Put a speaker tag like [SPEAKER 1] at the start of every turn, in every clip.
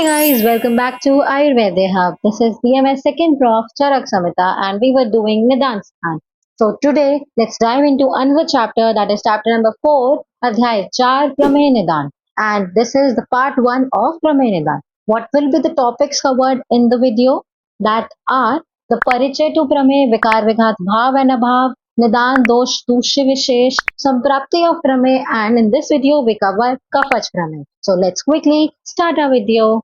[SPEAKER 1] guys, welcome back to Ayurveda Hub. This is DMS second prof Charak Samita and we were doing Nidan Sthan. So today let's dive into another chapter, that is chapter number 4, Adhyay 4 Pramay Nidan. And this is the part 1 of Pramay Nidan. What will be the topics covered in the video? That are the Parichay to Pramay, Vikar Vighat Bhav and Abhav, Nidan Dosh Dushy Vishesh, Samprapti of Pramay, and in this video we cover Kafach Pramay. So let's quickly start our video.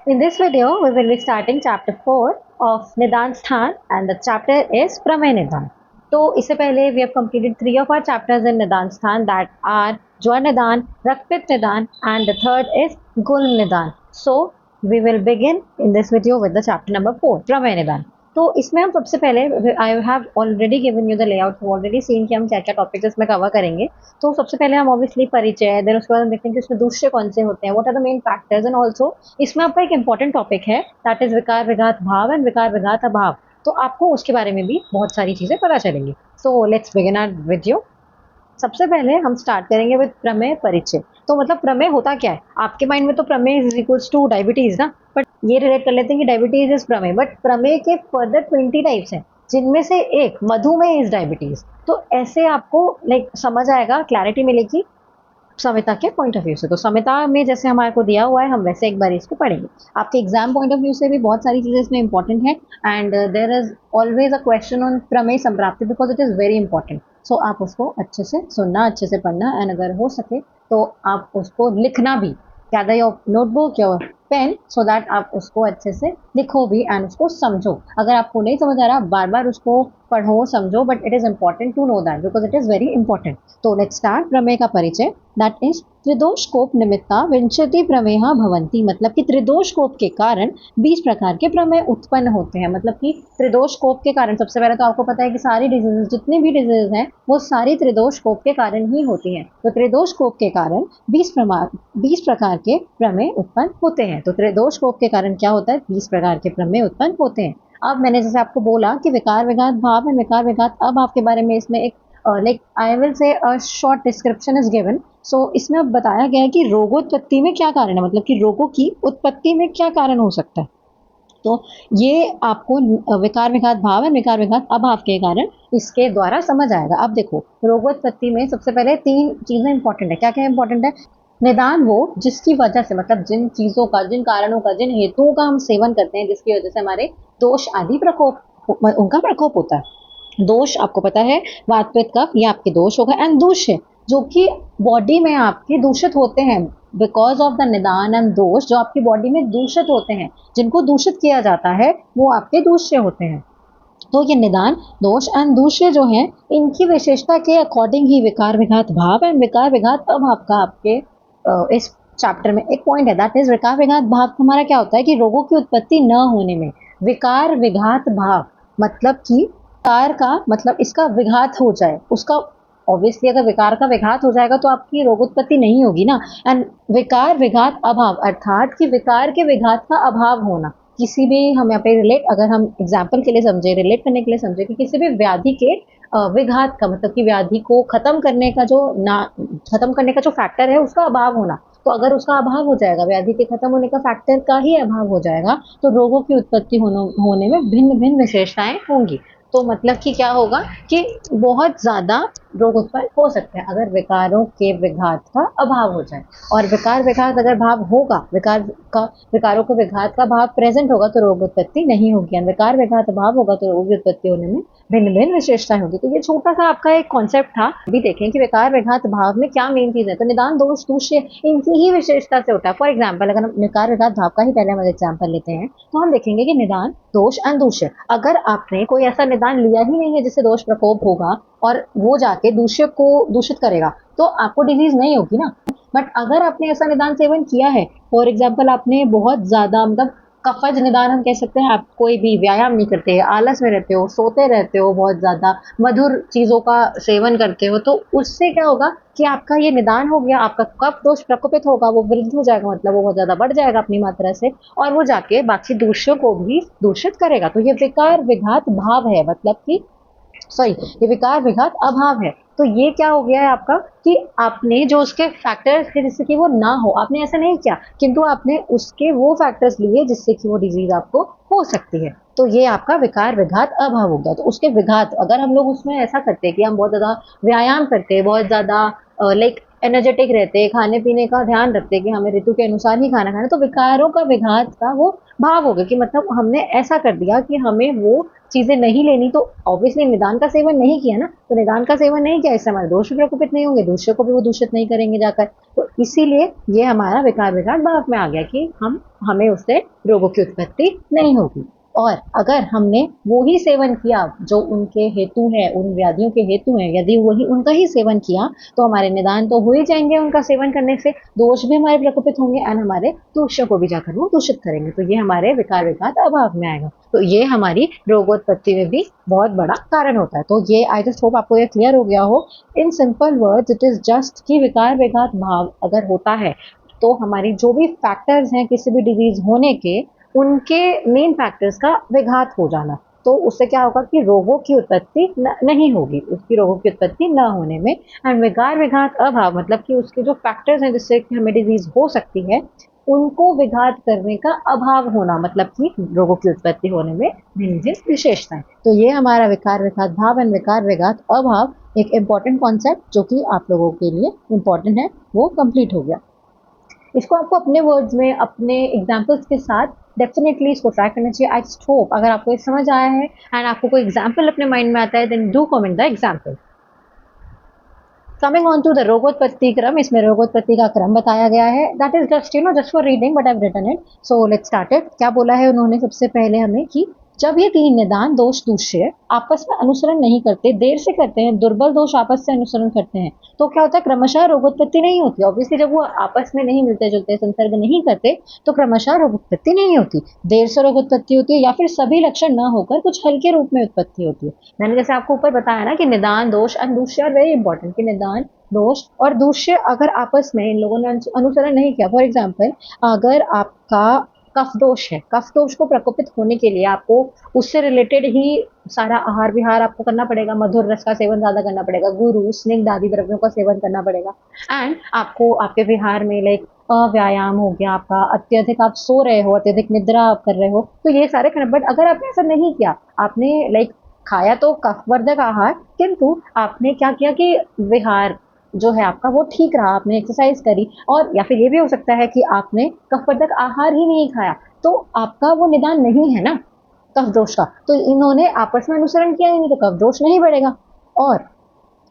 [SPEAKER 1] In this video, we will be starting chapter 4 of Nidan Sthan and the chapter is Pramay Nidan. तो इससे पहले we have completed 3 of our chapters in Nidan Sthan, that are Jwar Nidan, Rakpit Nidan, and the third is Gul Nidan. So we will begin in this video with the chapter number 4, Pramay Nidan. तो इसमें हम सबसे पहले I have already given you the layout, already seen कि हम क्या क्या topics इसमें कवर करेंगे. तो सबसे पहले हम ऑब्वियसली परिचय, देन उसके बाद हम देखते हैं कि इसमें दूसरे कौन से होते हैं, what are the main factors, and also इसमें आपका एक इंपॉर्टेंट टॉपिक है दैट इज विकार विघात भाव एंड विकार विघात अभाव. तो आपको उसके बारे में भी बहुत सारी चीज़ें पता चलेंगी. So let's begin our video. सबसे पहले हम स्टार्ट करेंगे विद प्रमेय परिचय. तो मतलब प्रमेय होता क्या है आपके माइंड में? तो प्रमेय इज इक्वल्स टू डायबिटीज ना, बट ये रिलेट कर लेते हैं कि डायबिटीज इज प्रमेय, बट प्रमेय के फर्दर 20 टाइप्स हैं जिनमें से एक मधुमेह इज डायबिटीज. तो ऐसे आपको समझ आएगा, क्लैरिटी मिलेगी समिता के पॉइंट ऑफ व्यू से. तो समिता में जैसे हमारे को दिया हुआ है हम वैसे एक बार इसको पढ़ेंगे. आपके एग्जाम पॉइंट ऑफ व्यू से भी बहुत सारी चीज़ें इसमें इंपॉर्टेंट है and there is always a question on प्रमेय संप्राप्ति because it is very important. So आप उसको अच्छे से सुनना, अच्छे से पढ़ना एंड अगर हो सके तो आप उसको लिखना भी, gather your notebook your pen so that आप उसको अच्छे से लिखो भी एंड उसको समझो. अगर आपको नहीं समझ आ रहा बार बार उसको पढ़ो समझो, but it is important to know that because it is very important. तो लेट्स स्टार्ट. प्रमेय का परिचय, दैट इज त्रिदोष कोप निमित्ता विंशति प्रमेय भवंती. मतलब कि त्रिदोष कोप के कारण 20 प्रकार के प्रमेय उत्पन्न होते हैं. मतलब कि त्रिदोष कोप के कारण, सबसे पहले तो आपको पता है कि सारी डिजीजेज, जितनी भी डिजीज हैं वो सारी त्रिदोष कोप के कारण ही होती हैं. तो त्रिदोष कोप के कारण 20 प्रकार के प्रमेय उत्पन्न होते हैं. तो त्रिदोष कोप के कारण क्या होता है? 20 प्रकार के प्रमेय उत्पन्न होते हैं. अब मैंने जैसे आपको बोला कि विकार विघात भाव एंड विकार विघात अभाव के बारे में इसमें एक I will say a short description is given. So इसमें अब बताया गया है कि रोगोत्पत्ति में क्या कारण है, मतलब कि रोगों की उत्पत्ति में क्या कारण हो सकता है. तो ये आपको विकार विघात भाव एंड विकार विघात अभाव के कारण इसके द्वारा समझ आएगा. अब देखो, रोगोत्पत्ति में सबसे पहले 3 चीज़ें इंपॉर्टेंट है. क्या क्या इंपॉर्टेंट है? निदान वो जिसकी वजह से, मतलब जिन चीज़ों का, जिन कारणों का, जिन हेतुओं का हम सेवन करते हैं जिसकी वजह से हमारे दोष आदि उनका प्रकोप होता है. दोष आपको पता है वात पित्त कफ, ये आपके दोष होगा. एंड दूष्य जो कि बॉडी में आपके दूषित होते हैं बिकॉज ऑफ द निदान एंड दोष, जो आपकी बॉडी में दूषित होते हैं, जिनको दूषित किया जाता है वो आपके दूष्य होते हैं. तो ये निदान, दोष एंड दूष्य जो हैं, इनकी विशेषता के अकॉर्डिंग ही विकार विघात भाव एंड विकार विघात अभाव का आपके इस चैप्टर में एक पॉइंट है. दैट इज विकार विघात भाव हमारा क्या होता है कि रोगों की उत्पत्ति न होने में. विकार विघात भाव मतलब कि विकार का मतलब इसका विघात हो जाए, उसका ऑब्वियसली अगर विकार का विघात हो जाएगा तो आपकी रोगोत्पत्ति नहीं होगी ना. एंड विकार विघात अभाव अर्थात कि विकार के विघात का अभाव होना. किसी भी, हम यहाँ पे रिलेट, अगर हम एग्जाम्पल के लिए समझे, रिलेट करने के लिए समझे कि किसी भी व्याधि के विघात का मतलब कि व्याधि को खत्म करने का जो फैक्टर है उसका अभाव होना. तो अगर उसका अभाव हो जाएगा, व्याधि के खत्म होने का फैक्टर का ही अभाव हो जाएगा, तो रोगों की उत्पत्ति होने में भिन्न भिन्न विशेषताएं होंगी. तो मतलब कि क्या होगा कि बहुत ज़्यादा रोग उत्पन्न हो सकते हैं अगर विकारों के विघात का अभाव हो जाए. और विकार विघात अगर भाव होगा, विकारों के विघात का भाव प्रेजेंट होगा तो रोग उत्पत्ति नहीं होगी. और विकार विघात अभाव होगा तो रोग उत्पत्ति होने में भिन्न भिन्न विशेषताएं होगी. तो ये छोटा सा आपका एक कॉन्सेप्ट था. अभी देखें कि विकार विघात भाव में क्या मेन चीज़ है. तो निदान, दोष, दूष्य, इनकी ही विशेषता से होता है. फॉर एग्जाम्पल अगर हम विकार विघात भाव का ही पहले हम एग्जाम्पल लेते हैं तो हम देखेंगे कि निदान, दोष एंड दूष्य, अगर आपने कोई ऐसा निदान लिया ही नहीं है जिससे दोष प्रकोप होगा और वो जाके दूष्य को दूषित करेगा तो आपको डिजीज नहीं होगी ना. बट अगर आपने ऐसा निदान सेवन किया है, फॉर एग्जाम्पल आपने बहुत ज्यादा, मतलब कफज निदान हम कह सकते हैं, आप कोई भी व्यायाम नहीं करते, आलस में रहते हो, सोते रहते हो, बहुत ज्यादा मधुर चीजों का सेवन करते हो, तो उससे क्या होगा कि आपका ये निदान हो गया, आपका कफ दोष प्रकोपित होगा, वो वृद्धि हो जाएगा, मतलब वो बहुत ज्यादा बढ़ जाएगा अपनी मात्रा से और वो जाके बाकी दूषियों को भी दूषित करेगा. तो ये विकार विघात भाव है, मतलब कि ये विकार विघात अभाव है. तो ये क्या हो गया है आपका कि आपने जो उसके फैक्टर्स थे जिससे कि वो ना हो, आपने ऐसा नहीं किया, किंतु आपने उसके वो फैक्टर्स लिए जिससे कि वो डिजीज आपको हो सकती है। तो ये आपका विकार विघात अभाव हो गया। तो उसके विघात, अगर हम लोग उसमें ऐसा करते हैं कि हम बहुत ज्यादा व्यायाम करते हैं, बहुत ज्यादा लाइक एनर्जेटिक रहते हैं, खाने पीने का ध्यान रखते हैं कि हमें ऋतु के अनुसार ही खाना खाना, तो विकारों का विघात का वो भाव हो गया कि मतलब हमने ऐसा कर दिया कि हमें वो चीजें नहीं लेनी। तो ऑब्वियसली निदान का सेवन नहीं किया ना, तो निदान का सेवन नहीं किया, इससे हमारे दोष भी प्रकोपित नहीं होंगे, दूसरे को भी वो दूषित नहीं करेंगे जाकर। तो इसीलिए ये हमारा विकार विघात भाव में आ गया कि हमें उससे रोगों की उत्पत्ति नहीं होगी। और अगर हमने वो ही सेवन किया जो उनके हेतु है, उन व्याधियों के हेतु है, यदि वही उनका ही सेवन किया, तो हमारे निदान तो हो ही जाएंगे उनका सेवन करने से, दोष भी हमारे प्रकोपित होंगे एंड हमारे दूसरों को भी जाकर वो दूषित करेंगे। तो ये हमारे विकार विघात अभाव में आएगा। तो ये हमारी रोगोत्पत्ति में भी बहुत बड़ा कारण होता है। तो ये आई जस्ट होप आपको ये क्लियर हो गया हो। In simple words it is just कि विकार विघात भाव अगर होता है तो हमारी जो भी फैक्टर्स हैं किसी भी डिजीज होने के, उनके मेन फैक्टर्स का विघात हो जाना, तो उससे क्या होगा कि रोगों की उत्पत्ति नहीं होगी, उसकी रोगों की उत्पत्ति न होने में। एंड विकार विघात अभाव मतलब कि उसके जो फैक्टर्स हैं जिससे कि हमें डिजीज हो सकती है, उनको विघात करने का अभाव होना, मतलब कि रोगों की उत्पत्ति होने में भिन्न विशेषताएं। तो ये हमारा विकार विघात भाव एंड विकार विघात अभाव एक इम्पॉर्टेंट कॉन्सेप्ट जो कि आप लोगों के लिए इम्पॉर्टेंट है, वो कंप्लीट हो गया। इसको आपको अपने वर्ड्स में, अपने एग्जाम्पल्स के साथ डेफिनेटली इसको ट्राई करना चाहिए। आई होप अगर आपको ये समझ आया है एंड आपको कोई एग्जाम्पल अपने माइंड में आता है, then do comment the example. Coming on to the रोगोत्पत्ति क्रम, इसमें रोगोत्पत्ति का क्रम बताया गया है। That is just just for reading but I have written it. So let's start it. क्या बोला है उन्होंने सबसे पहले हमें कि जब ये तीन निदान दोष दूष्य आपस में अनुसरण नहीं करते, देर से करते हैं, दुर्बल दोष आपस से अनुसरण करते हैं, तो क्या होता है, क्रमशः रोगोत्पत्ति नहीं होती। ऑब्वियसली जब वो आपस में नहीं मिलते जुलते, संसर्ग नहीं करते, तो क्रमशः रोगोत्पत्ति नहीं होती, देर से रोगोत्पत्ति होती है, या फिर सभी लक्षण न होकर कुछ हल्के रूप में उत्पत्ति होती है। मैंने जैसे आपको ऊपर बताया ना कि निदान दोष एंड दूष्य आर वेरी इंपॉर्टेंट, कि निदान दोष और दूष्य अगर आपस में इन लोगों ने अनुसरण नहीं किया, फॉर एग्जाम्पल अगर आपका कफ दोष है, कफ दोष को प्रकोपित होने के लिए आपको उससे रिलेटेड ही सारा आहार विहार आपको करना पड़ेगा, मधुर रस का सेवन ज्यादा करना पड़ेगा, गुरु स्निग्ध आदि द्रव्यों का सेवन करना पड़ेगा, एंड आपको आपके विहार में लाइक अव्यायाम हो गया आपका, अत्यधिक आप सो रहे हो, अत्यधिक निद्रा आप कर रहे हो, तो ये सारे करना। बट अगर आपने ऐसा नहीं किया, आपने लाइक खाया तो कफवर्धक आहार, किंतु आपने क्या किया कि विहार जो है आपका वो ठीक रहा, आपने एक्सरसाइज करी, और या फिर ये भी हो सकता है कि आपने कफवर्धक आहार ही नहीं खाया, तो आपका वो निदान नहीं है ना कफ दोष का, तो इन्होंने आपस में अनुसरण किया ही नहीं, तो कफ दोष नहीं बढ़ेगा, और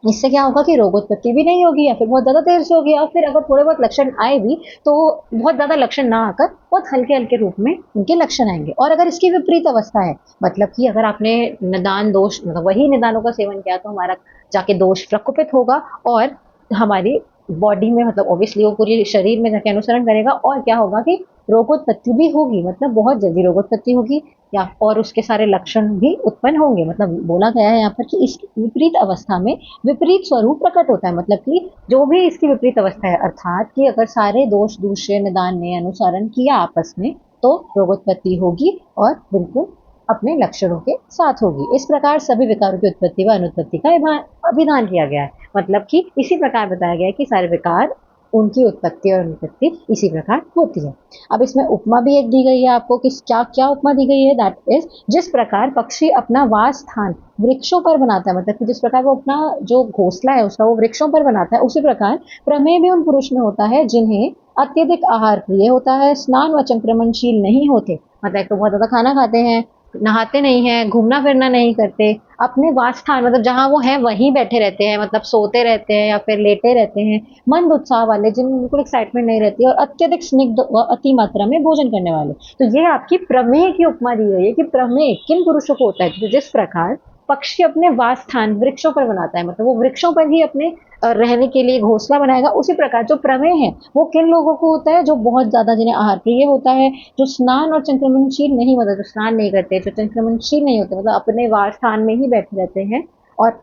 [SPEAKER 1] इससे क्या होगा कि रोगोत्पत्ति भी नहीं होगी, या फिर बहुत ज्यादा देर से होगी, या फिर अगर थोड़े बहुत लक्षण आए भी तो बहुत ज्यादा लक्षण ना आकर बहुत हल्के हल्के रूप में उनके लक्षण आएंगे। और अगर इसकी विपरीत अवस्था है, मतलब कि अगर आपने निदान दोष मतलब वही निदानों का सेवन किया, तो हमारा जाके दोष प्रकोपित होगा और हमारी बॉडी में, मतलब ऑब्वियसली वो पूरी शरीर में जाके अनुसरण करेगा, और क्या होगा कि रोगोत्पत्ति भी होगी, मतलब बहुत जल्दी रोगोत्पत्ति होगी, या और उसके सारे लक्षण भी उत्पन्न होंगे। मतलब बोला गया है यहाँ पर कि इस विपरीत अवस्था में विपरीत स्वरूप प्रकट होता है, मतलब कि जो भी इसकी विपरीत अवस्था है, अर्थात कि अगर सारे दोष दूसरे निदान ने अनुसरण किया आपस में, तो रोगोत्पत्ति होगी और बिल्कुल अपने लक्षणों के साथ होगी। इस प्रकार सभी विकारों की उत्पत्ति व अनुत्पत्ति का अभिधान किया गया है, मतलब कि इसी प्रकार बताया गया है कि सारे विकार, उनकी उत्पत्ति और अनुत्पत्ति इसी प्रकार होती है। अब इसमें उपमा भी एक दी गई है आपको कि क्या क्या उपमा दी गई है, दैट इज जिस प्रकार पक्षी अपना वास स्थान वृक्षों पर बनाता है, मतलब कि जिस प्रकार वो अपना जो घोंसला है उसका वो वृक्षों पर बनाता है, उसी प्रकार प्रमेय भी उन पुरुष में होता है जिन्हें अत्यधिक आहार प्रिय होता है, स्नान व संक्रमणशील नहीं होते, मतलब तो बहुत ज्यादा खाना खाते हैं, नहाते नहीं है, घूमना फिरना नहीं करते, अपने वासस्थान मतलब जहां वो है वहीं बैठे रहते हैं, मतलब सोते रहते हैं या फिर लेटे रहते हैं, मंद उत्साह वाले जिनमें बिल्कुल एक्साइटमेंट नहीं रहती, और अत्यधिक स्निग्ध व अति मात्रा में भोजन करने वाले। तो ये आपकी प्रमेय की उपमा दी गई है कि प्रमेय किन पुरुषों को होता है, तो जिस प्रकार पक्षी अपने वासस्थान वृक्षों पर बनाता है, मतलब वो वृक्षों पर ही अपने रहने के लिए घोंसला बनाएगा, उसी प्रकार जो प्रमेय है वो किन लोगों को होता है, जो बहुत ज्यादा जिन्हें आहार प्रिय होता है, जो स्नान और संक्रमणशील नहीं, मतलब जो स्नान नहीं करते, जो संक्रमणशील नहीं होते, मतलब अपने वास स्थान में ही बैठे रहते हैं, और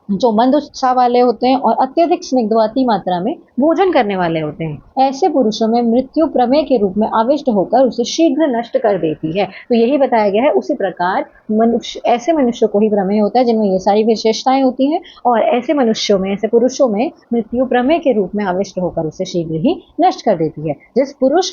[SPEAKER 1] जो मंद उत्साह वाले होते हैं और अत्यधिक स्निग्धवती मात्रा में भोजन करने वाले होते हैं। ऐसे पुरुषों में मृत्यु प्रमेय के रूप में आविष्ट होकर उसे शीघ्र नष्ट कर देती है। तो यही बताया गया है। उसी प्रकार मनुष्य, ऐसे मनुष्यों को ही प्रमेय होता है जिनमें ये सारी विशेषताएं होती हैं, और ऐसे मनुष्यों में, ऐसे पुरुषों में मृत्यु प्रमेय के रूप में आविष्ट होकर उसे शीघ्र ही नष्ट कर देती है। जिस पुरुष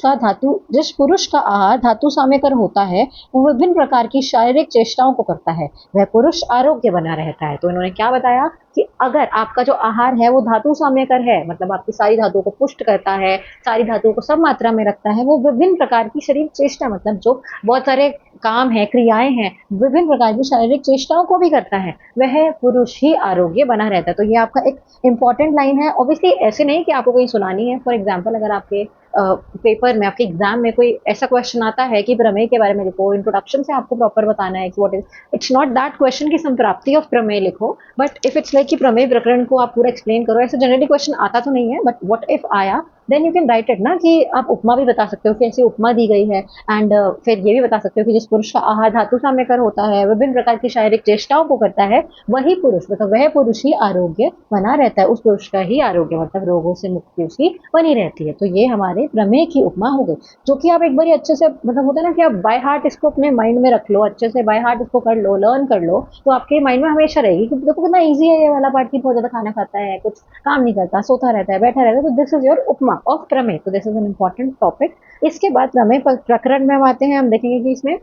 [SPEAKER 1] का आहार धातु साम्यकर होता है, वो विभिन्न प्रकार की शारीरिक चेष्टाओं को करता है, वह पुरुष आरोग्य बना रहता है। तो इन्होंने क्या बताया कि अगर आपका जो आहार है वो धातु साम्यकर है, मतलब आपकी सारी धातुओं को पुष्ट करता है, सारी धातुओं को सम मात्रा में रखता है, वो विभिन्न प्रकार की शरीर चेष्टा, मतलब जो बहुत सारे काम है, क्रियाएं हैं, विभिन्न प्रकार की शारीरिक चेष्टाओं को भी करता है, वह पुरुष ही आरोग्य बना रहता है। तो ये आपका एक इंपॉर्टेंट लाइन है। ऑब्वियसली ऐसे नहीं कि आपको कहीं सुनानी है। फॉर एग्जाम्पल, अगर आपके पेपर में, आपके एग्जाम में कोई ऐसा क्वेश्चन आता है कि प्रमेय के बारे में लिखो, इंट्रोडक्शन से आपको प्रॉपर बताना है कि what is, it's not that question की संप्राप्ति ऑफ प्रमेय लिखो, बट इफ इट्स लाइक कि प्रमेय प्रकरण को आप पूरा एक्सप्लेन करो, ऐसे जनरली क्वेश्चन आता तो नहीं है, बट व्हाट इफ आया, then you can write it ना, कि आप उपमा भी बता सकते हो कि ऐसी उपमा दी गई है, एंड फिर ये भी बता सकते हो कि जिस पुरुष का आहार धातु साम्यकर होता है, विभिन्न प्रकार की शारीरिक चेष्टाओं को करता है, वही पुरुष, मतलब वह पुरुष ही आरोग्य बना रहता है, उस पुरुष का ही आरोग्य, मतलब रोगों से मुक्ति उसकी बनी रहती है। तो ये हमारे प्रमेय की उपमा हो गई, जो कि आप एक बार अच्छे से, मतलब होता है ना कि आप बाय हार्ट इसको अपने माइंड में रख लो, अच्छे से बाय हार्ट इसको कर लो, लर्न कर लो, तो आपके माइंड में हमेशा रहेगी कि देखो कितना ईजी है ये वाला पार्ट, की बहुत ज्यादा खाना खाता है, कुछ काम नहीं करता, सोता रहता है, बैठा रहता है। तो this is your upma of प्रमेय। तो this is an important topic. इसके बाद प्रमेय प्रकरण में हम आते हैं। हम देखेंगे कि इसमें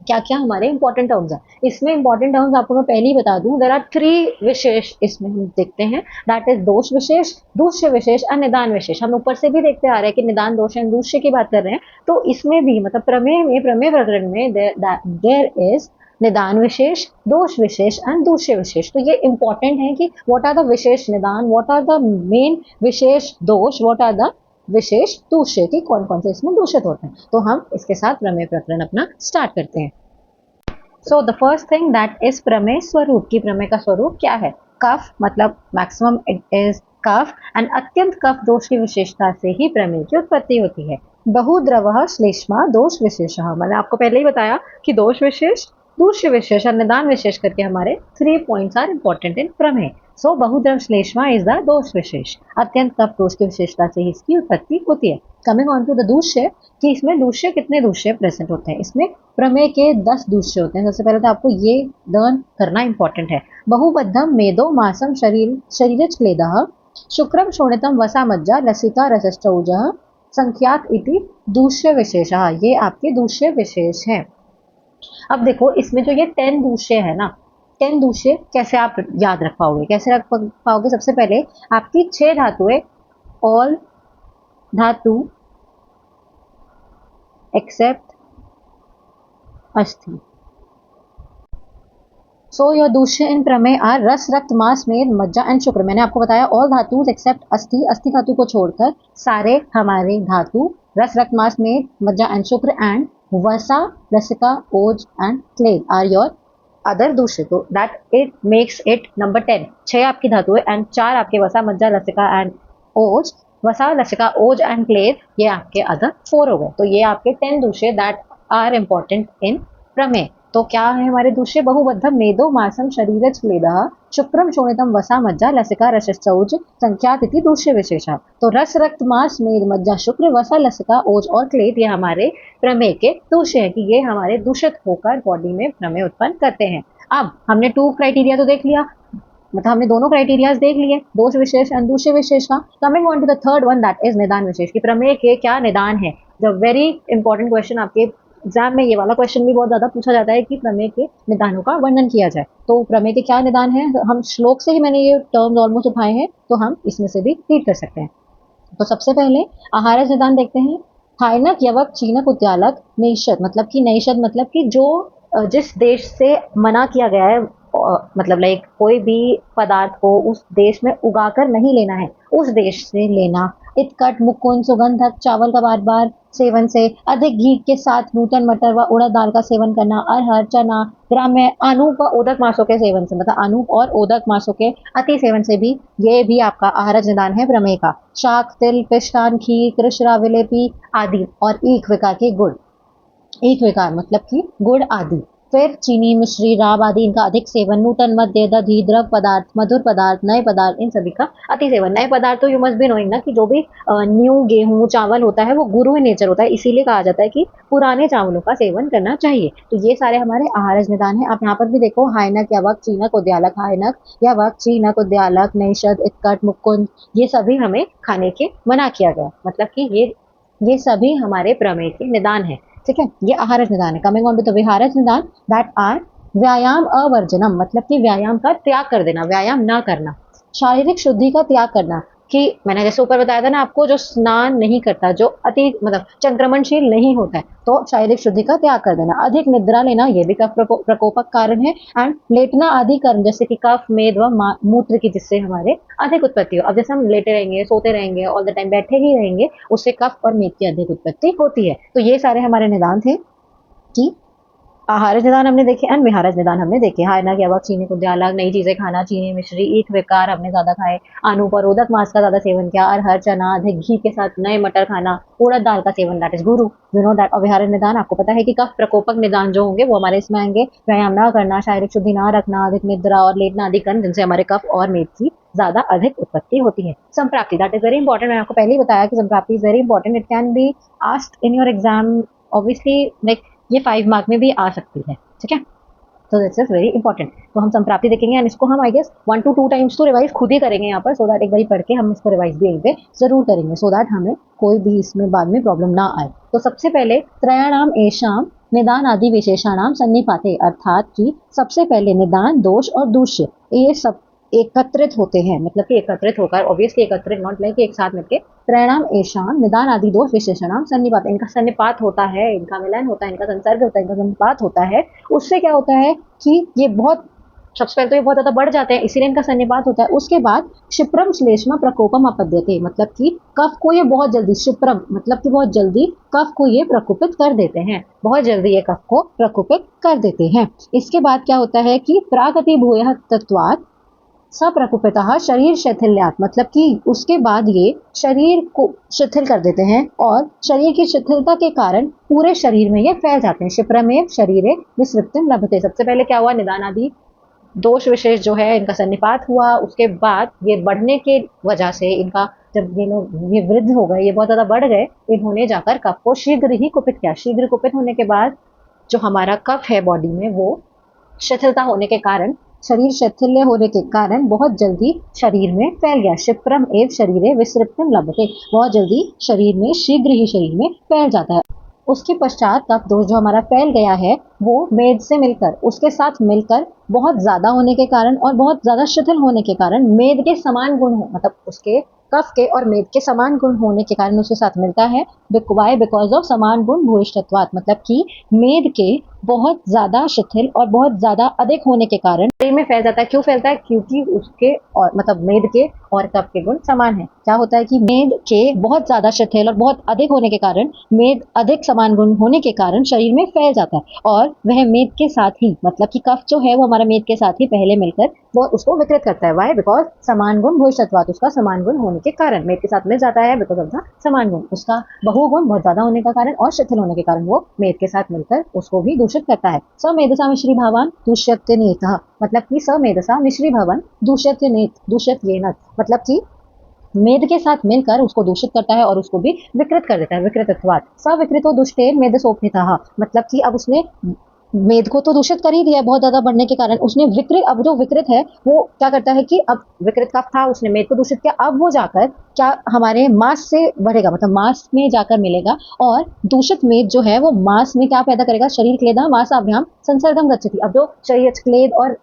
[SPEAKER 1] क्या क्या हमारे इंपॉर्टेंट टर्म्स हैं। इसमें इंपॉर्टेंट टर्म्स आपको मैं पहले ही बता दूं, देयर आर 3 विशेष इसमें हम देखते हैं, दैट इज दोष विशेष, दूष्य विशेष और निदान विशेष। हम ऊपर से भी देखते आ रहे हैं कि निदान, दोष एंड दूष्य की बात कर रहे हैं, तो इसमें भी, मतलब प्रमेय में, प्रमेय प्रकरण में देयर इज निदान विशेष, दोष विशेष एंड दूष्य विशेष। तो ये इंपॉर्टेंट है कि व्हाट आर द विशेष निदान, व्हाट आर द मेन विशेष दोष, व्हाट आर द विशेष दूष्य, की कौन कौन से इसमें दूषित होते हैं। तो हम इसके साथ प्रमेय प्रकरण अपना स्टार्ट करते हैं। So the first thing that is प्रमेय स्वरूप, की प्रमेय का स्वरूप क्या है। कफ, मतलब मैक्सिमम इट इज कफ, एंड अत्यंत कफ दोष की विशेषता से ही प्रमेय की उत्पत्ति होती है। बहुद्रव श्लेष्मा दोष विशेष, मैंने आपको पहले ही बताया कि दोष विशेष, दूष्य विशेष और निदान विशेष करके हमारे 3 पॉइंट्स आर इंपॉर्टेंट इन प्रमेय। सो बहुद्रव श्लेष्मा इज द दोष विशेष, अत्यंत कफ दोष की विशेषता से ही इसकी उत्पत्ति होती है। कमिंग ऑन टू द दूष्य, कि इसमें दूष्य, कितने दूष्य प्रेजेंट होते हैं। इसमें प्रमेय के 10 दूष्य होते हैं। सबसे पहले तो आपको ये लर्न करना इंपॉर्टेंट है। बहुबद्धम मेदो मासम शरीरज क्लेदः शुक्रम शोणितम वसा मज्जा लसिका रसश्चौजः संख्यात इति दूष्य विशेषः, ये आपके दूष्य विशेष हैं। अब देखो, इसमें जो ये 10 दूष्य है ना, 10 दूष्य कैसे आप याद रख पाओगे, कैसे रख पाओगे। सबसे पहले आपकी 6 धातुएं, ऑल धातु एक्सेप्ट अस्थि। सो योर दूष्य इन प्रमेय आर रस, रक्त, मांस, मेद, मज्जा एंड शुक्र। मैंने आपको बताया ऑल धातु एक्सेप्ट अस्थि, अस्थि धातु को छोड़कर सारे हमारे धातु रस, रक्त, मांस, मेद, मज्जा एंड शुक्र, एंड वसा, लसिका, ओज एंड क्लेद आर योर अदर दूषित। तो that it makes it number 10। 6 आपकी धातु है एंड 4 आपके वसा, मज्जा, लसिका एंड ओज, वसा, लसिका, ओज एंड क्लेद, ये आपके अदर 4 हो गए। तो ये आपके 10 दूषे दैट आर इंपॉर्टेंट इन प्रमेय। तो क्या है हमारे दूषे। बहुबद्धम मेदो मासम शरीरज क्लेदः शुक्रम शोणितम वसा मज्जा लसिका रसश्चौज संख्यात इति दूष्य विशेषः। तो रस, रक्त, मांस, मेद, मज्जा, शुक्र, वसा, लसिका, ओज और क्लेद, ये हमारे प्रमेय के दूष्य हैं, कि ये हमारे दूषित होकर बॉडी में प्रमेय उत्पन्न करते हैं। अब हमने 2 क्राइटेरिया तो देख लिया, मतलब हमने दोनों क्राइटेरियाज देख लिए, दोष विशेष एंड दूष्य विशेष का। Coming on to the third one, that is निदान विशेष, की प्रमेय के क्या निदान है। द वेरी इंपॉर्टेंट क्वेश्चन, आपके एग्जाम में ये वाला क्वेश्चन भी बहुत ज्यादा पूछा जाता है कि प्रमेय के निदानों का वर्णन किया जाए। तो प्रमेय के क्या निदान है, हम श्लोक से ही मैंने ये टर्म्स ऑलमोस्ट उठाए हैं, तो हम इसमें से भी रीड कर सकते हैं। तो सबसे पहले आहारज निदान देखते हैं। हाइनक, यवक, चीनक, उद्यालक, नैषद, मतलब कि नैषद मतलब कि जो जिस देश से मना किया गया है, मतलब लाइक कोई भी पदार्थ को उस देश में उगाकर नहीं लेना है, उस देश से लेना। इतकट, मुकुंद, सुगंधक चावल का बार बार सेवन से, अधिक घी के साथ नूतन मटर व उड़द दाल का सेवन करना, अरहर, चना, ग्राम्य, अनूप व ओदक मासों के सेवन से, मतलब अनूप और ओदक मासों के अति सेवन से भी, ये भी आपका आहारज निदान है प्रमेय का। शाक, तिल, पिष्टान, खीर, कृष्णा, विलेपी आदि, और ईख विकार के गुड़, ईख विकार मतलब कि गुड़ आदि फिर चीनी, मिश्री, राब आदि इनका अधिक सेवन, नूतन मद्य, दधी, द्रव पदार्थ, मधुर पदार्थ, नए पदार्थ, इन सभी का अति सेवन। नए पदार्थ तो यू मस्ट बी नोइंग ना कि जो भी न्यू गेहूं चावल होता है वो गुरु इन नेचर होता है, इसीलिए कहा जाता है कि पुराने चावलों का सेवन करना चाहिए। तो ये सारे हमारे आहारज निदान है। आप यहाँ पर भी देखो, हाइनक, यावक, चीनक, उद्यालक, हाइनक, यावक, चीनक, उद्यालक, नैषध, इक्कट, मुकुंद, ये सभी हमें खाने के मना किया गया। मतलब कि ये सभी हमारे प्रमेय के निदान है। ठीक है, ये आहारज निदान है। कमिंग ऑन टू द विहारज निदान, दैट आर व्यायाम अवर्जनम, मतलब कि व्यायाम का त्याग कर देना, व्यायाम ना करना। शारीरिक शुद्धि का त्याग करना, कि मैंने जैसे ऊपर बताया था ना आपको, जो स्नान नहीं करता, जो अति मतलब संक्रमणशील नहीं होता है, तो शारीरिक शुद्धि का त्याग कर देना। अधिक निद्रा लेना, ये भी कफ प्रकोपक कारण है। एंड लेटना आदि कारण, जैसे कि कफ, मेद व मूत्र की, जिससे हमारे अधिक उत्पत्ति हो। अब जैसे हम लेटे रहेंगे, सोते रहेंगे, ऑल द टाइम बैठे ही रहेंगे, उससे कफ और मेद की अधिक उत्पत्ति होती है। तो ये सारे हमारे निदान थे कि आहारज निदान हमने देखे, एंड विहारज निदान हमने देखे। हायना, यावक, चीनी, कुद्यालक, नई चीजें खाना, चीनी, मिश्री, ईख, विकार हमने ज्यादा खाए, अनुपरोधक मांस का ज्यादा सेवन किया, अरहर, चना, अधिक घी के साथ नए मटर खाना, उड़द दाल का seven, that is Guru, you know that. और विहारज निदान आपको पता है कि कफ प्रकोपक निदान जो होंगे वो हमारे इसमें आएंगे, व्यायाम ना करना, शारीरिक शुद्धि ना रखना, अधिक निद्रा और लेटना आदि कारण, जिनसे हमारे कफ और मेद की ज्यादा अधिक उत्पत्ति होती है। संप्राप्ति, दैट इज वेरी इंपॉर्टेंट। मैंने आपको पहले ही बताया कि संप्राप्ति is very important, it can be asked in your exam, obviously like ये 5 मार्क में भी आ सकती है। ठीक है, तो दिस इज वेरी इंपॉर्टेंट। तो हम संप्राप्ति देखेंगे, एंड इसको हम आई गेस 1 to 2 टाइम्स तो रिवाइज खुद ही करेंगे यहाँ पर, सो दैट एक बार पढ़ के हम इसको रिवाइज भी एक बार जरूर करेंगे, सो दैट हमें कोई भी इसमें बाद में प्रॉब्लम ना आए। तो सबसे पहले त्रयाणाम एषाम निदान आदि विशेषणाम सन्निपाते, अर्थात कि सबसे पहले निदान, दोष और दूष्य, ये सब एकत्रित होते हैं, मतलब कि एकत्रित होकर, ऑब्वियसली एकत्रित, नॉट लाइक एक साथ मिलके। त्रयाणाम एषाम निदान आदि दोष विशेषणाम सन्निपात, इनका सन्निपात होता है, इनका मिलन होता है, इनका संसर्ग होता है, इनका सन्निपात होता है। उससे क्या होता है कि ये बहुत, सबसे पहले तो ये बहुत ज्यादा बढ़ जाते हैं, इसीलिए इनका सन्निपात होता है। उसके बाद क्षिप्रम श्लेष्मा प्रकोपम अपद्यते, मतलब कि कफ को ये बहुत जल्दी, क्षिप्रम मतलब कि बहुत जल्दी कफ को ये प्रकोपित कर देते हैं, बहुत जल्दी ये कफ को प्रकोपित कर देते हैं। इसके बाद क्या होता है कि प्रागति भूय तत्वात् सप्रकुपितः शरीर शिथिल्यात्, मतलब कि उसके बाद ये शरीर को शिथिल कर देते हैं, और शरीर की शिथिलता के कारण पूरे शरीर में ये फैल जाते हैं। क्षिप्रमेव शरीरे विसृप्तिम लभते, सबसे पहले क्या हुआ, निदान आदि दोष विशेष जो है इनका सन्निपात हुआ। उसके बाद ये बढ़ने के वजह से इनका, जब ये लोग ये वृद्ध हो गए, ये बहुत ज्यादा बढ़ गए, इन्होंने जाकर कफ को शीघ्र ही कुपित किया। शीघ्र कुपित होने के बाद जो हमारा कफ है बॉडी में, वो शिथिलता होने के कारण, शरीर शिथिल्य होने के कारण बहुत जल्दी शरीर में फैल गया। क्षिप्रम एव शरीरे विसृप्तम लभते, बहुत जल्दी शरीर में, शीघ्र ही शरीर में फैल जाता है। उसके पश्चात कफ दोष जो हमारा फैल गया है, वो मेद से मिलकर, उसके साथ मिलकर बहुत ज्यादा होने के कारण और बहुत ज्यादा शिथिल होने के कारण, मेद के समान गुण हो, मतलब उसके कफ के और मेद के समान गुण होने के कारण उसके साथ मिलता है। वाई, बिकॉज ऑफ समान गुण भूयिष्ठत्वात्, मतलब कि मेद के बहुत ज्यादा शिथिल और बहुत ज्यादा अधिक होने के कारण शरीर में फैल जाता है। क्यों फैलता है, क्योंकि उसके और मतलब मेद के और कफ के गुण समान है। क्या होता है कि मेद के बहुत ज्यादा शिथिल और बहुत अधिक होने के कारण, मेद अधिक समान गुण होने के कारण शरीर में फैल जाता है, और वह मेद के साथ ही, मतलब कि कफ जो है वो हमारा मेद के साथ ही पहले मिलकर वो उसको विकृत करता है। वाई, बिकॉज समान गुण भूयिष्ठत्वात्, उसका समान गुण होने के कारण मेद के साथ मिल जाता है, बिकॉज ऑफ द समान गुण, उसका बहुगुण बहुत ज्यादा होने का कारण और शिथिल होने के कारण वो मेद के साथ मिलकर उसको भी दूषित करता है। समेधसा मिश्री भावान दूष्यत्य नेतः, मतलब कि समेधसा मिश्री भवन दूष्यत्य नेत, दूष्यत्येन, मतलब कि मेद के साथ मिलकर उसको दूषित करता है और उसको भी विकृत कर देता है। विकृतत्वात् सविकृतो दुष्टेन मेद सोपनितः, मतलब कि अब उसने मेद को तो दूषित कर ही दिया बहुत ज्यादा बढ़ने के कारण, उसने विकृत, अब जो विकृत है वो क्या करता है कि अब विकृत कफ था, उसने मेद को दूषित किया, अब वो जाकर क्या हमारे मांस से बढ़ेगा, मतलब मांस में जाकर मिलेगा, और दूषित मेद जो है वो मांस में क्या पैदा करेगा, शरीर क्लेदा मांसाभ्याम संसर्गम गच्छति। अब जो शरीर क्लेद और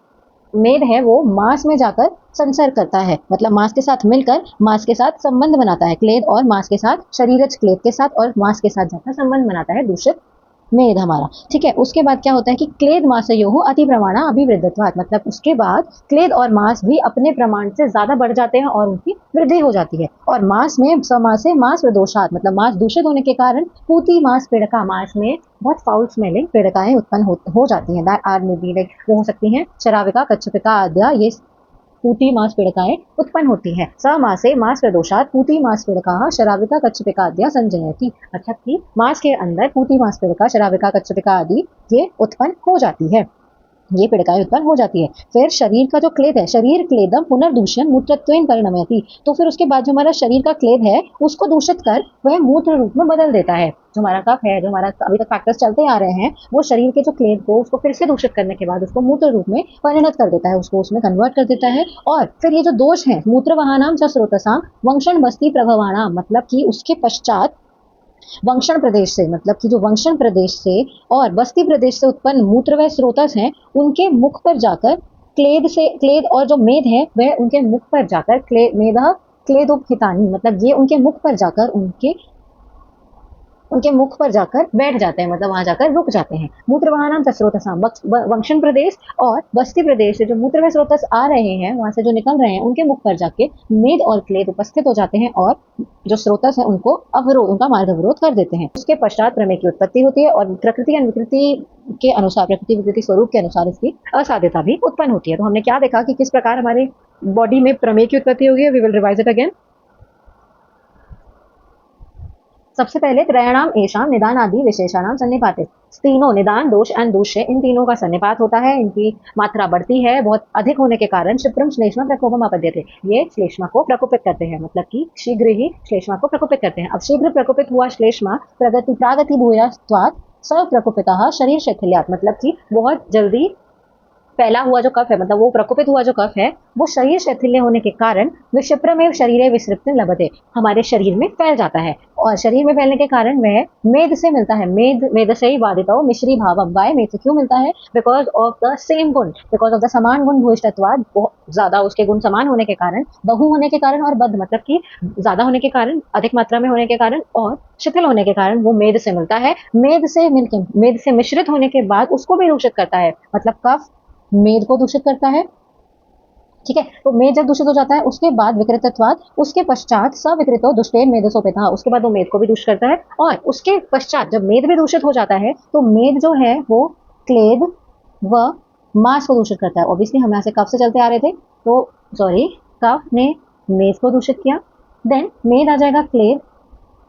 [SPEAKER 1] मेद है वो मांस में जाकर संसर्ग करता है, मतलब मांस के साथ मिलकर मांस के साथ संबंध बनाता है, क्लेद और मांस के साथ, शरीरज क्लेद के साथ और मांस के साथ जाकर संबंध बनाता है दूषित मेद हमारा। ठीक है, उसके बाद क्या होता है कि क्लेद मांसयोः अति प्रमाणा अभिवृद्धत्वात्, मतलब उसके बाद क्लेद और मांस भी अपने प्रमाण से ज्यादा बढ़ जाते हैं और उनकी वृद्धि हो जाती है। और मांस में समासे मांस प्रदोषात्, मतलब मांस दूषित होने के कारण पूती मांस पीड़का, मांस में बहुत फाउल स्मेलिंग पीड़काएं उत्पन्न हो जाती हैं। That are may be like, वो हो सकती हैं शराविका, कच्छपिका आद्या, ये पूती मांस पीड़िकाएं उत्पन्न होती है। स मासे मांस प्रदोषात पूती मांस पीड़िका शराविका कच्छपिकाद्या संजयति, अर्थात कि मांस के अंदर पूती मांस पीड़िका शराविका कच्छपिका आदि ये उत्पन्न हो जाती है, ये पीड़िकाएं उत्पन्न हो जाती है। फिर शरीर का जो क्लेद है, शरीर क्लेदम पुनर्दूषण मूत्रत्वेन परिणमयति, तो फिर उसके बाद जो हमारा शरीर का क्लेद है उसको दूषित कर वह मूत्र रूप में बदल देता है। जो हमारा कफ है, जो हमारा अभी तक फैक्टर्स चलते आ रहे हैं, वो शरीर के जो क्लेद को उसको फिर से दूषित करने के बाद उसको मूत्र रूप में परिणत कर देता है, उसको उसमें कन्वर्ट कर देता है। और फिर ये जो दोष है मूत्रवाहनाम च स्रोतसाम वंशण बस्ती प्रभवाणाम, मतलब कि उसके पश्चात वंशण प्रदेश से, मतलब कि जो वंशण प्रदेश से और बस्ती प्रदेश से उत्पन्न मूत्र व स्रोतस हैं उनके मुख पर जाकर क्लेद और जो मेद है वह उनके मुख पर जाकर मेदा क्लेदोपहितानी, मतलब ये उनके मुख पर जाकर उनके मुख पर जाकर बैठ जाते हैं, मतलब वहां जाकर रुक जाते हैं। मूत्रवाहनाम स्रोतसाम, वंशण प्रदेश और बस्ती प्रदेश से जो मूत्र व स्रोतस आ रहे हैं, वहां से जो निकल रहे हैं, उनके मुख पर जाके मेद और क्लेद उपस्थित हो जाते हैं और जो स्रोतस है उनको अवरोध, उनका मार्ग अवरोध कर देते हैं। उसके पश्चात प्रमेय की उत्पत्ति होती है और प्रकृति और विकृति के अनुसार, प्रकृति विकृति स्वरूप के अनुसार इसकी असाध्यता भी उत्पन्न होती है। तो हमने क्या देखा कि किस प्रकार हमारे बॉडी में प्रमेय की उत्पत्ति होगी। We will revise it again. सबसे पहले त्रयाणाम एषाम निदान आदि विशेषाणाम सन्निपाते, तीनों निदान, दोष एंड दूष्य, इन तीनों का सन्निपात होता है, इनकी मात्रा बढ़ती है, बहुत अधिक होने के कारण क्षिप्रम श्लेष्मा प्रकोपम आपद्यते, ये श्लेष्मा को प्रकोपित करते हैं, मतलब कि शीघ्र ही श्लेष्मा को प्रकोपित करते हैं। अब शीघ्र प्रकोपित हुआ श्लेष्मा प्रागति भूयास्त्वात् स प्रकोपितः शरीर शैथिल्यात्, मतलब कि बहुत जल्दी फैला हुआ जो कफ है, मतलब वो प्रकोपित हुआ जो कफ है वो शरीर शैथिल्य होने के कारण विक्षिप्रमेव शरीरे विसृप्तिं लभते, हमारे शरीर में फैल जाता है। और शरीर में फैलने के कारण वह मेद से मिलता है, मेद से ही बाधितो मिश्री भावम, वाय मेद से क्यों मिलता है? बिकॉज ऑफ द सेम गुण, बिकॉज ऑफ द समान गुण भूयिष्ठत्वात्, बहुत ज्यादा उसके गुण समान होने के कारण, बहु होने के कारण और बद्ध, मतलब कि ज्यादा होने के कारण, अधिक मात्रा में होने के कारण और शिथिल होने के कारण वो मेद से मिलता है। मेद से मिश्रित होने के बाद उसको भी दूषित करता है, मतलब कफ मेद को दूषित करता है, ठीक है। तो मेद जब दूषित हो जाता है उसके बाद विकृतत्वाद, उसके पश्चात सविकृतो दुष्टेन मेदसोपितः, उसके बाद वो मेद को भी दूषित करता है। और उसके पश्चात जब मेद भी दूषित हो जाता है तो मेद जो है वो क्लेद व मांस को दूषित करता है। ऑब्वियसली हम यहाँ से कफ से चलते आ रहे थे, तो कफ ने मेद को दूषित किया, देन मेद आ जाएगा क्लेद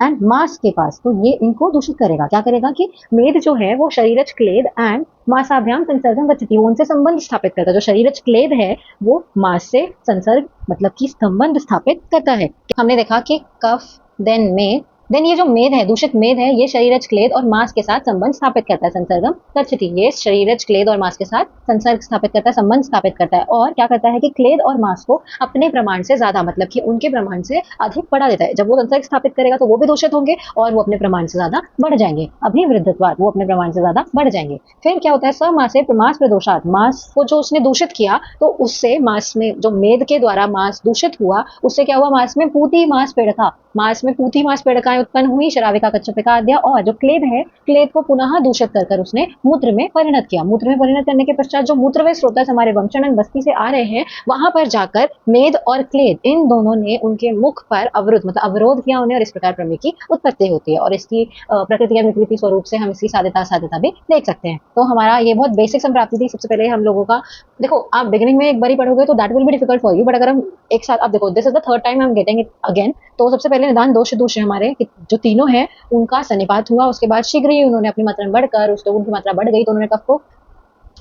[SPEAKER 1] एंड मांस के पास, तो ये इनको दूषित करेगा। क्या करेगा कि मेद जो है वो शरीरज क्लेद एंड मांसाभ्याम संसर्गम गच्छति, वो उनसे संबंध स्थापित करता है। जो शरीरज क्लेद है वो मांस से संसर्ग, मतलब कि संबंध स्थापित करता है। हमने देखा कि कफ देन मेद, देन ये जो मेद है, दूषित मेद है, ये शरीरज क्लेद और मांस के साथ संबंध स्थापित करता है, संसर्गम गच्छति, ये शरीरज क्लेद और मांस के साथ संसर्ग स्थापित करता है, संबंध स्थापित करता है। और क्या करता है कि क्लेद और मांस को अपने प्रमाण से ज्यादा, मतलब कि उनके प्रमाण से अधिक बढ़ा देता है। जब वो संसर्ग स्थापित करेगा तो वो भी दूषित होंगे और वो अपने प्रमाण से ज्यादा बढ़ जाएंगे, अभिवृद्धत्वाद, वो अपने प्रमाण से ज्यादा बढ़ जाएंगे। फिर क्या होता है, समासे मांस प्रदोषात, मांस को जो उसने दूषित किया तो उससे मांस में जो मेद के द्वारा मांस दूषित हुआ, उससे क्या हुआ, मांस में पूती मांस पीड़िका, मांस में पूती मांस पीड़िकाएं उत्पन्न हुई, शराविका कच्छपिका आद्या। और जो क्लेद है, क्लेद को पुनः दूषित कर उसने मूत्र में परिणत किया। मूत्र में परिणत करने के पश्चात जो मूत्र व स्रोतस हमारे वंशण बस्ती से आ रहे हैं, वहां पर जाकर मेद और क्लेद इन दोनों ने उनके मुख पर अवरोध, मतलब अवरोध किया उन्हें, और इस प्रकार प्रमेय की उत्पत्ति होती है। और इसकी प्रकृति या विकृति स्वरूप से हम इसकी साध्यता भी देख सकते हैं। तो हमारा ये बहुत बेसिक संप्राप्ति थी। सबसे पहले हम लोगों का, देखो आप बिगिनिंग में एक बार ही पढ़ोगे तो that will be difficult for you, but अगर हम एक साथ, अब देखो this is the third time I am getting it again, तो सबसे पहले निदान, दोष, दूष्य हमारे जो तीनों हैं उनका सन्निपात हुआ। उसके बाद शीघ्र ही उन्होंने अपनी मात्रा में बढ़कर, उसके उनकी मात्रा बढ़ गई तो उन्होंने कफ को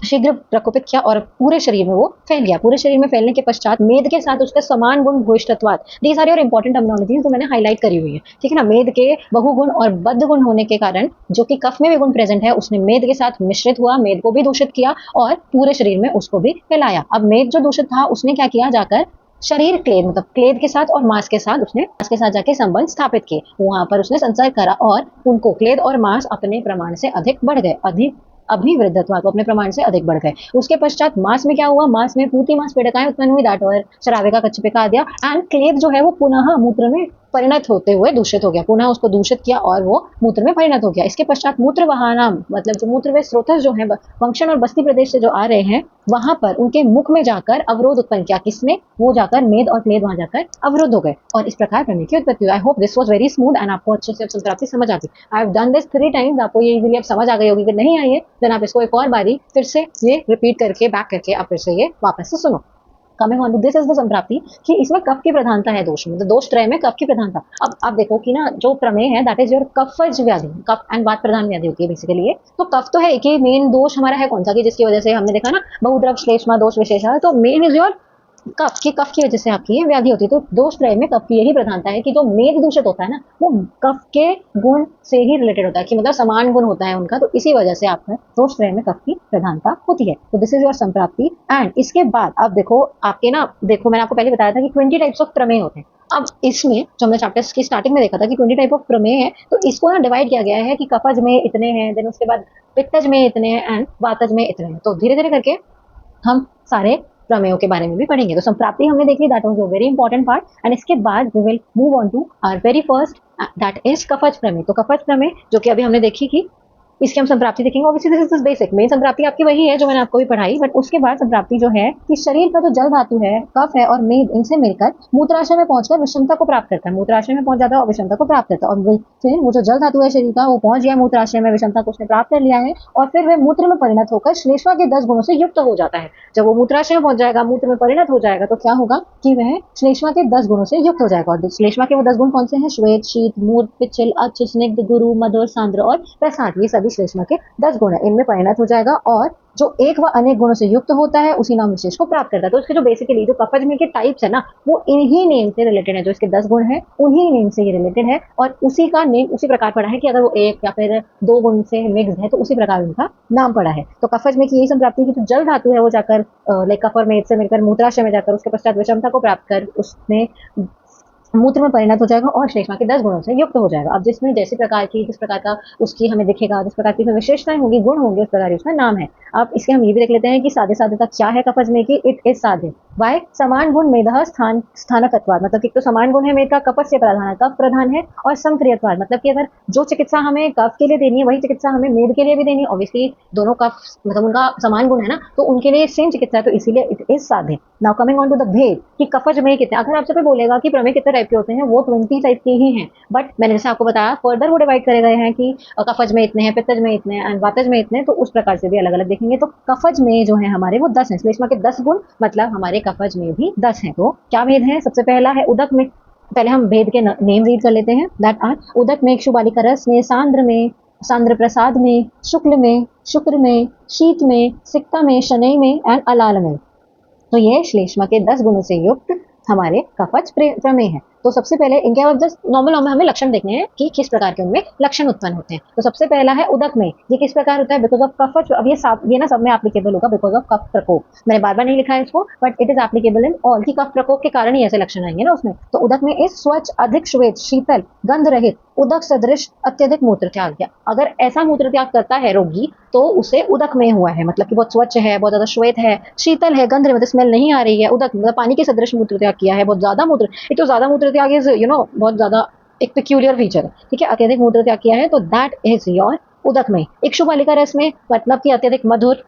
[SPEAKER 1] शीघ्र प्रकोपित किया और पूरे शरीर में वो फैल गया। पूरे शरीर में फैलने के पश्चात मेद के साथ उसका समान गुण भूयिष्ठत्वाद, these are your important terminologies जो मैंने हाईलाइट करी हुई है, ठीक है ना। मेद के बहुगुण और बद्ध गुण होने के कारण जो कि कफ में भी गुण प्रेजेंट है, उसने मेद के साथ मिश्रित हुआ, मेद को भी दूषित किया और पूरे शरीर में उसको भी फैलाया। अब मेद जो दूषित था उसने क्या किया, जाकर शरीर क्लेद, मतलब क्लेद के साथ और मांस के साथ उसने मांस के साथ जाके संबंध स्थापित किए, वहां पर उसने संसर्ग करा और उनको क्लेद और मांस अपने प्रमाण से अधिक बढ़ गए, अधिक अभिवृद्धत्वाद, अपने प्रमाण से अधिक बढ़ गए। उसके पश्चात मांस में क्या हुआ, मांस में पूती मांस पीड़िकाएं उत्पन्न हुई, दैट वर शराविका कच्छपिका आद्या, एंड क्लेद जो है वो पुनः मूत्र में परिणत होते हुए दूषित हो गया, पुनः उसको दूषित किया और वो मूत्र में परिणत हो गया। इसके पश्चात मूत्र वाहनाम, मतलब जो मूत्र व स्रोतस जो है वंशण और बस्ती प्रदेश से जो आ रहे हैं, वहां पर उनके मुख में जाकर अवरोध उत्पन्न किया। किसने, वो जाकर मेद और क्लेद वहां जाकर अवरुद्ध हो गए और इस प्रकार प्रमेय की उत्पत्ति हुई। I hope this was very smooth and आपको अच्छे से संप्राप्ति समझ आ गई। I have done this 3 times, आपको ये इजीली अब समझ आ गई होगी। अगर नहीं आई है देन आप इसको एक और बारी फिर से ये रिपीट करके, बैक करके आप फिर से ये वापस से सुनो। Coming on to this is the संप्राप्ति कि इसमें कफ की प्रधानता है दोष में, तो दोष त्रय में कफ की प्रधानता। अब आप देखो कि ना जो प्रमेय है दैट इज योर कफज व्याधि, कफ एंड वात प्रधान व्याधि होती है बेसिकली ये। तो कफ तो है, एक ही मेन दोष हमारा है कौन सा कि जिसकी वजह से हमने देखा ना बहुद्रव श्लेष्मा दोष विशेष है, तो मेन इज योर कफ की वजह से आपकी ये व्याधि होती है। तो दोष त्रय में कफ की यही प्रधानता है कि जो मेद दूषित होता है ना वो कफ के गुण से ही रिलेटेड होता है, कि मतलब समान गुण होता है उनका, तो इसी वजह से आपका दोष त्रय में कफ की प्रधानता होती है। तो दिस इज योर संप्राप्ति। एंड इसके बाद अब देखो आपके ना, देखो मैंने आपको पहले बताया था कि 20 टाइप्स ऑफ प्रमेय होते हैं। अब इसमें जो हमने चैप्टर्स की स्टार्टिंग में देखा था कि 20 टाइप ऑफ प्रमेय है, तो इसको ना डिवाइड किया गया है कि कफज में इतने हैं, देन उसके बाद पित्तज में इतने हैं एंड वातज में इतने हैं। तो धीरे धीरे करके हम सारे प्रमेयों के बारे में भी पढ़ेंगे। तो संप्राप्ति हमने देख ली, that was a very important part. And इसके बाद we will move on to our very first that is कफज प्रमेय। तो कफज प्रमेय जो कि अभी हमने देखी कि इसकी हम संप्राप्ति देखेंगे। Obviously this is basic, main संप्राप्ति आपकी वही है जो मैंने आपको भी पढ़ाई, बट उसके बाद संप्राप्ति जो है कि शरीर का जो जल धातु है, कफ है और मेद, इनसे मिलकर मूत्राशय में पहुंचकर विषमता को प्राप्त करता है। मूत्राशय में पहुंच जाता है और विषमता को प्राप्त करता है, और फिर वो जो जल धातु है शरीर का वो पहुंच गया मूत्राशय में, विषमता को उसने प्राप्त कर लिया है, और फिर वह मूत्र में परिणत होकर श्लेष्मा के 10 गुणों से युक्त हो जाता है। जब वो मूत्राशय में पहुंच जाएगा, मूत्र में परिणत हो जाएगा, तो क्या होगा कि वह श्लेष्मा के 10 गुणों से युक्त हो जाएगा। और श्लेष्मा के वो 10 गुण कौन से हैं? श्वेत, शीत, मूर्त, पिच्छल, अच्छ, स्निग्ध, गुरु, मधुर, सांद्र और प्रसाद, ये सभी श्लेष्मा के 10 गुण है, इनमें परिणत हो जाएगा, और जो एक व अनेक गुणों से युक्त होता है उसी नाम विशेष को प्राप्त करता है। तो इसके जो बेसिकली जो कफज में के टाइप्स है ना वो इन्हीं नेम से रिलेटेड है, जो इसके 10 गुण है उन्हीं नेम से ये रिलेटेड है, और उसी का नेम उसी प्रकार पड़ा है कि अगर वो एक या फिर 2 गुण से मिक्स है तो उसी प्रकार उनका नाम पड़ा है। तो कफज में की यही संप्राप्ति की जो जल धातु है वो जाकर लाइक कफ और मेद से मिलकर मूत्राशय में जाकर उसके पश्चात विषमता को प्राप्त कर उसमें मूत्र में परिणत हो जाएगा और श्लेष्मा के 10 गुणों से युक्त हो जाएगा। अब जिसमें जैसे प्रकार की जिस प्रकार का उसकी हमें दिखेगा, जिस प्रकार की विशेषताएं होंगी, गुण होंगे, उस प्रकार उसका नाम है। अब इसके हम ये भी देख लेते हैं कि साधे साधे क्या है कफज में की इट इज साधे वाय समान गुण मेदह स्थान स्थानकत्वाद, मतलब एक तो समान गुण है मेद का, कफज से प्रधान है, कफ प्रधान है, और समक्रियत्वाद मतलब कि अगर जो चिकित्सा हमें कफ के लिए देनी है वही चिकित्सा हमें मेद के लिए भी देनी है। ऑब्वियसली दोनों कफ मतलब उनका समान गुण है ना, तो उनके लिए सेम चिकित्सा है, तो इसीलिए इट इज साधे। Now coming on to the भेद कि कफज में कितने, अगर आपसे कोई बोलेगा कि प्रमेय कितने टाइप के होते हैं, वो 20 टाइप के ही हैं, बट मैंने जैसे आपको बताया फर्दर वो डिवाइड करे गए हैं कि कफज में इतने हैं, पित्तज में इतने हैं एंड वातज में इतने, तो उस प्रकार से भी अलग अलग देखेंगे। तो कफज में जो है हमारे वो 10 हैं, श्लेष्मा के 10 गुण, मतलब हमारे कफज में भी 10 हैं। तो क्या भेद है? सबसे पहला है उदक में, पहले हम भेद के नेम रीड कर लेते हैं, दैट आर उदक में, इक्षुबालिका रस में, सांद्र में, सांद्र प्रसाद में, शुक्ल में, शुक्र में, शीत में, सिक्ता में, शनई में एंड अलाल में। तो ये श्लेष्मा के 10 गुणों से युक्त हमारे कफज प्रमेय है। तो सबसे पहले इनके अब जस्ट नॉर्मल हमें लक्षण देखने हैं कि किस प्रकार के उनमें लक्षण उत्पन्न होते हैं। तो सबसे पहला है उदक में, ये किस प्रकार होता है? बिकॉज ऑफ कफज। अब ये ना सब में एप्लीकेबल होगा, बिकॉज ऑफ कफ प्रकोप। मैंने बार बार नहीं लिखा है इसको, but it is applicable in all, की कफ प्रकोप के कारण ही ऐसे लक्षण आएंगे ना उसमें। तो उदक में इस स्वच्छ, अधिक श्वेत, शीतल, गंध रहित, उदक सदृश, अत्यधिक मूत्र त्याग। अगर ऐसा मूत्र त्याग करता है रोगी तो उसे उदक में हुआ है, मतलब कि बहुत स्वच्छ है, बहुत ज्यादा श्वेत है, शीतल है, गंध मतलब स्मेल नहीं आ रही है, उदक मतलब पानी के सदृश मूत्र त्याग किया है, बहुत ज्यादा मूत्र, एक तो ज्यादा मूत्र त्याग इज बहुत ज्यादा एक पेक्यूलियर फीचर है, ठीक है, अत्यधिक मूत्र त्याग किया है, तो दैट इज योर उदक में। इक्षु बालिका रस में मतलब कि अत्यधिक मधुर,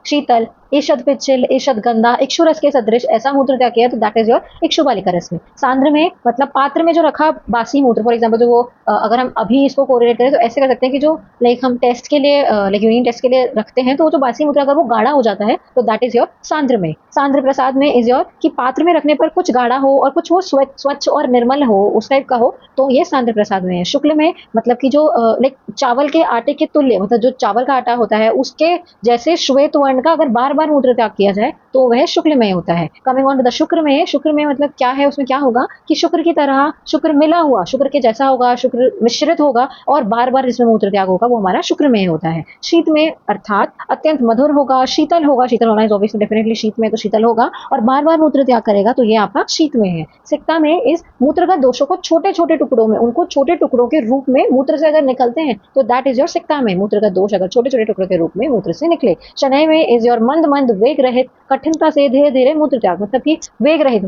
[SPEAKER 1] शीतल, ईषद पिच्छल, ईषद गंधा, इक्षुरस के सदृश ऐसा मूत्र त्याग किया तो दैट इज योर इक्षु बालिका रस में। सांद्र में मतलब पात्र में जो रखा बासी मूत्र, फॉर एग्जांपल जो वो अगर हम अभी इसको कोरिलेट करें तो ऐसे कर सकते हैं कि जो लाइक हम टेस्ट के लिए लाइक यूरिन टेस्ट के लिए रखते हैं, तो वो जो बासी मूत्र अगर वो गाढ़ा हो जाता है तो दैट इज योर सांद्र में। सांद्र प्रसाद में इज योर कि पात्र में रखने पर कुछ गाढ़ा हो और कुछ वो स्वच्छ और निर्मल हो, उस टाइप का हो, तो ये सांद्र प्रसाद में है। शुक्ल में मतलब कि जो लाइक चावल के आटे के तुल्य, मतलब जो चावल का आटा होता है उसके जैसे श्वेत वर्ण का अगर बार बार मूत्र त्याग किया जाए तो वह शुक्ल में होता है। कमिंग ऑन टू द शुक्र में, शुक्र में मतलब क्या है, उसमें क्या होगा कि शुक्र की तरह, शुक्र मिला हुआ, शुक्र के जैसा होगा, शुक्र मिश्रित होगा और बार बार जिसमें मूत्र त्याग होगा वो हमारा शुक्र में होता है। शीत में अर्थात अत्यंत मधुर होगा, शीतल होगा, शीतल होना इज ऑब्वियसली डेफिनेटली शीत में तो शीतल होगा, और बार बार मूत्र त्याग करेगा तो ये आपका शीत में है। सिक्ता में इस मूत्रगत दोषों को छोटे छोटे टुकड़ों में, उनको छोटे टुकड़ों के रूप में मूत्र से अगर निकलते हैं तो दैट इज योर सिक्ता में, मूत्रगत दोष अगर छोटे छोटे टुकड़ों के रूप में मूत्र से निकले। शनय में इज योर मंद मंद वेग रहित, कठिनता से धीरे धीरे मूत्र त्याग, मतलब कि वेग रहित,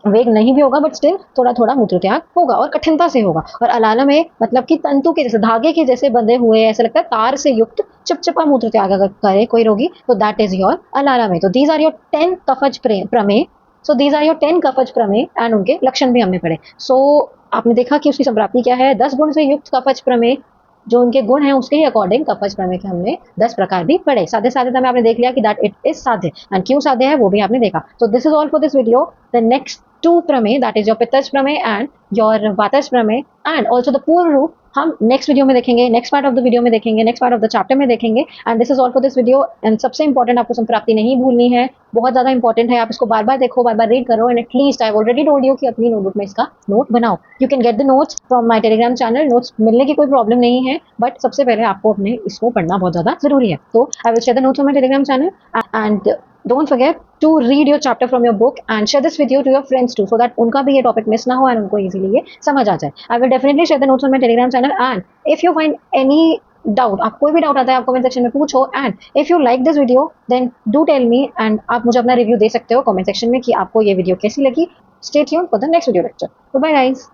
[SPEAKER 1] वेग नहीं भी होगा बट स्टिल थोड़ा थोड़ा मूत्र त्याग होगा और कठिनता से होगा। और अलाला में मतलब कि तंतु के जैसे, धागे के जैसे बंधे हुए, ऐसा लगता है तार से युक्त चिपचिपा मूत्र त्याग अगर करे कोई रोगी तो दैट इज योर अलाला में। तो दीज आर योर 10 कफज प्रमेय। सो दीज आर योर 10 कफज प्रमेय एंड उनके लक्षण भी हमने पढ़े। सो आपने देखा कि उसकी संप्राप्ति क्या है, 10 गुण से युक्त कफज प्रमेय, जो उनके गुण हैं उसके ही अकॉर्डिंग कपच प्रमेय के हमने 10 प्रकार भी पढ़े। साध्य साध्यता में आपने देख लिया कि दैट इट इज साध्य एंड क्यों साध्य है वो भी आपने देखा। So this is all for this video. The next two प्रमेय that is your पित्तज प्रमेय and your वातज प्रमेय and also the पूर्ण रूप हम नेक्स्ट वीडियो में देखेंगे, next part of the video में देखेंगे, next part of the chapter में देखेंगे। And this is all for this video. And सबसे इंपॉर्टेंट आपको संप्राप्ति नहीं भूलनी है, बहुत ज्यादा इंपॉर्टेंट है। आप इसको बार बार देखो, बार बार रीड करो and at least I already told you कि अपनी नोटबुक में इसका नोट बनाओ। You can get the notes from my Telegram channel, notes मिलने की कोई प्रॉब्लम नहीं है, बट सबसे पहले आपको अपने इसको पढ़ना बहुत ज्यादा जरूरी है। तो I will share the notes on my Telegram channel and don't forget to read your chapter from your book and share this video to your friends too so that उनका भी ये टॉपिक मिस ना हो and उनको easily ये समझ आ जाए। I will definitely share the notes on my telegram channel and if you find any doubt, आप कोई भी डाउट आता है आप कमेंट सेक्शन में पूछो and if you like this video then do tell me and आप मुझे अपना रिव्यू दे सकते हो कमेंट सेक्शन में कि आपको ये वीडियो कैसी लगी। Stay tuned for the next video lecture. Bye bye guys.